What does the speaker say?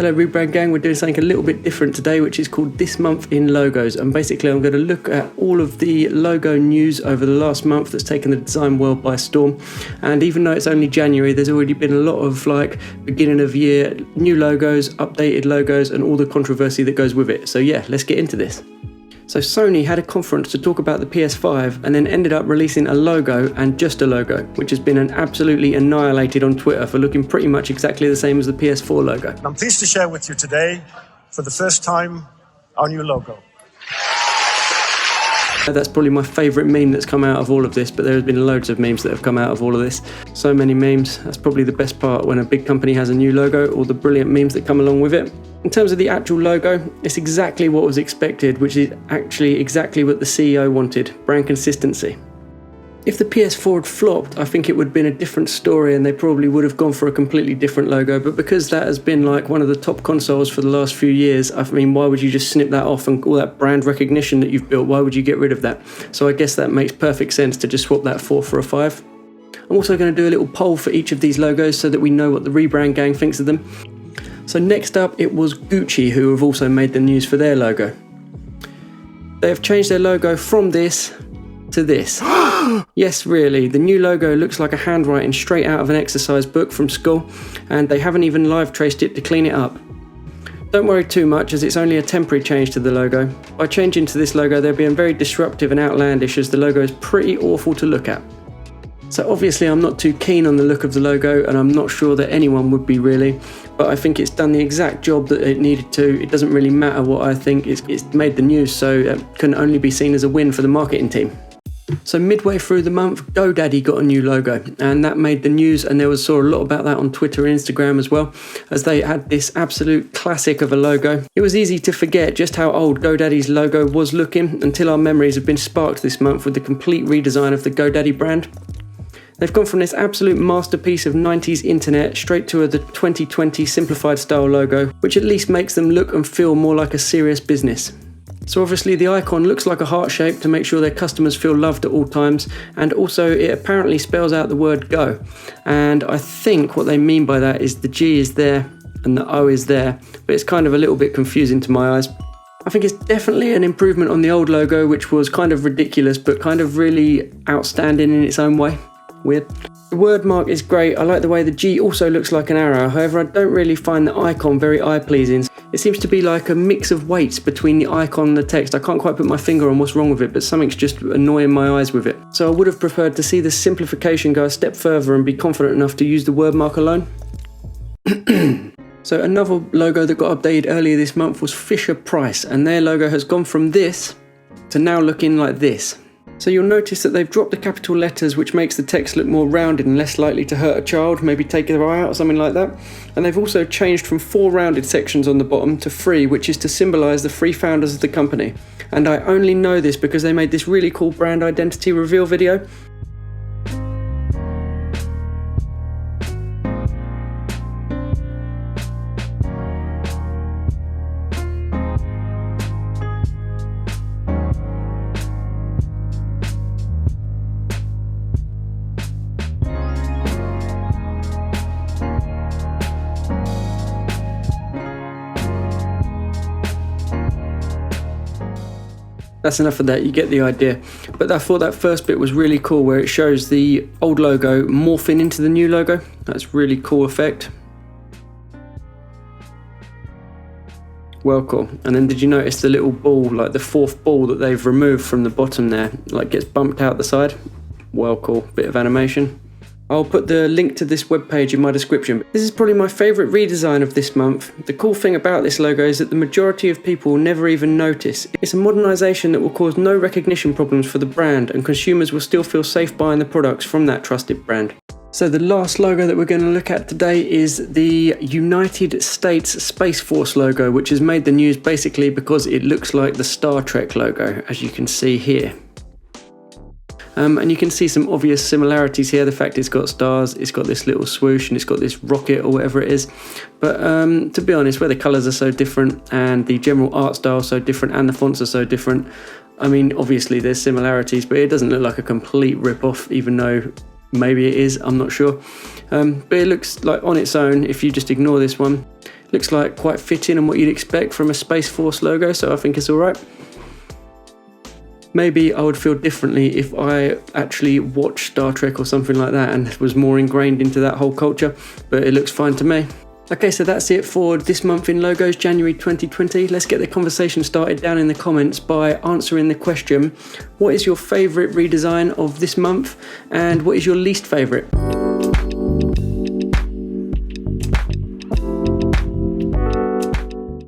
Hello Rebrand gang, we're doing something a little bit different today, which is called This Month in Logos. And basically I'm going to look at all of the logo news over the last month that's taken the design world by storm. And even though it's only January, there's already been a lot of beginning of year new logos, updated logos, and all the controversy that goes with it. So yeah, let's get into this. So Sony had a conference to talk about the PS5 and then ended up releasing a logo and just a logo, which has been absolutely annihilated on Twitter for looking pretty much exactly the same as the PS4 logo. I'm pleased to share with you today, for the first time, our new logo. That's probably my favourite meme that's come out of all of this, but there have been loads of memes that have come out of all of this. So many memes. That's probably the best part when a big company has a new logo, all the brilliant memes that come along with it. In terms of the actual logo, it's exactly what was expected, which is actually exactly what the CEO wanted, brand consistency. If the PS4 had flopped, I think it would have been a different story and they probably would have gone for a completely different logo, but because that has been one of the top consoles for the last few years, I mean, why would you just snip that off and all that brand recognition that you've built, why would you get rid of that? So I guess that makes perfect sense to just swap that 4 for a 5. I'm also going to do a little poll for each of these logos so that we know what the Rebrand gang thinks of them. So next up, it was Gucci, who have also made the news for their logo. They have changed their logo from this to this. Yes, really, the new logo looks like a handwriting straight out of an exercise book from school, and they haven't even live traced it to clean it up. Don't worry too much, as it's only a temporary change to the logo. By changing to this logo, they're being very disruptive and outlandish, as the logo is pretty awful to look at. So obviously I'm not too keen on the look of the logo, and I'm not sure that anyone would be really, but I think it's done the exact job that it needed to. It doesn't really matter what I think, it's made the news, so it can only be seen as a win for the marketing team. So midway through the month, GODADDY got a new logo, and that made the news, and saw a lot about that on Twitter and Instagram as well, as they had this absolute classic of a logo. It was easy to forget just how old GODADDY's logo was looking until our memories have been sparked this month with the complete redesign of the GODADDY brand. They've gone from this absolute masterpiece of 90s internet straight to the 2020 simplified style logo, which at least makes them look and feel more like a serious business. So obviously the icon looks like a heart shape to make sure their customers feel loved at all times, and also it apparently spells out the word go. And I think what they mean by that is the G is there and the O is there, but it's kind of a little bit confusing to my eyes. I think it's definitely an improvement on the old logo, which was kind of ridiculous but kind of really outstanding in its own way. Weird. The word mark is great. I like the way the G also looks like an arrow. However, I don't really find the icon very eye-pleasing. It seems to be like a mix of weights between the icon and the text. I can't quite put my finger on what's wrong with it, but something's just annoying my eyes with it. So I would have preferred to see the simplification go a step further and be confident enough to use the word mark alone. So another logo that got updated earlier this month was FisherPrice, and their logo has gone from this to now looking like this. So you'll notice that they've dropped the capital letters, which makes the text look more rounded and less likely to hurt a child, maybe take their eye out or something like that. And they've also changed from 4 rounded sections on the bottom to 3, which is to symbolise the 3 founders of the company. And I only know this because they made this really cool brand identity reveal video. That's enough of that, you get the idea. But I thought that first bit was really cool, where it shows the old logo morphing into the new logo. That's really cool effect. Well cool. And then did you notice the little ball, like the 4th ball that they've removed from the bottom there, gets bumped out the side? Well cool, bit of animation. I'll put the link to this webpage in my description. This is probably my favourite redesign of this month. The cool thing about this logo is that the majority of people will never even notice. It's a modernisation that will cause no recognition problems for the brand, and consumers will still feel safe buying the products from that trusted brand. So the last logo that we're going to look at today is the United States Space Force logo, which has made the news basically because it looks like the Star Trek logo, as you can see here. And you can see some obvious similarities here. The fact it's got stars, it's got this little swoosh, and it's got this rocket or whatever it is. But to be honest, where the colours are so different and the general art style so different and the fonts are so different, I mean, obviously there's similarities, but it doesn't look like a complete rip-off, even though maybe it is, I'm not sure. But it looks like on its own, if you just ignore this one, Looks like quite fitting and what you'd expect from a Space Force logo, so I think it's alright. Maybe I would feel differently if I actually watched Star Trek or something like that and was more ingrained into that whole culture, but it looks fine to me. Okay, so that's it for this month in logos, January 2020. Let's get the conversation started down in the comments by answering the question, what is your favourite redesign of this month and what is your least favourite?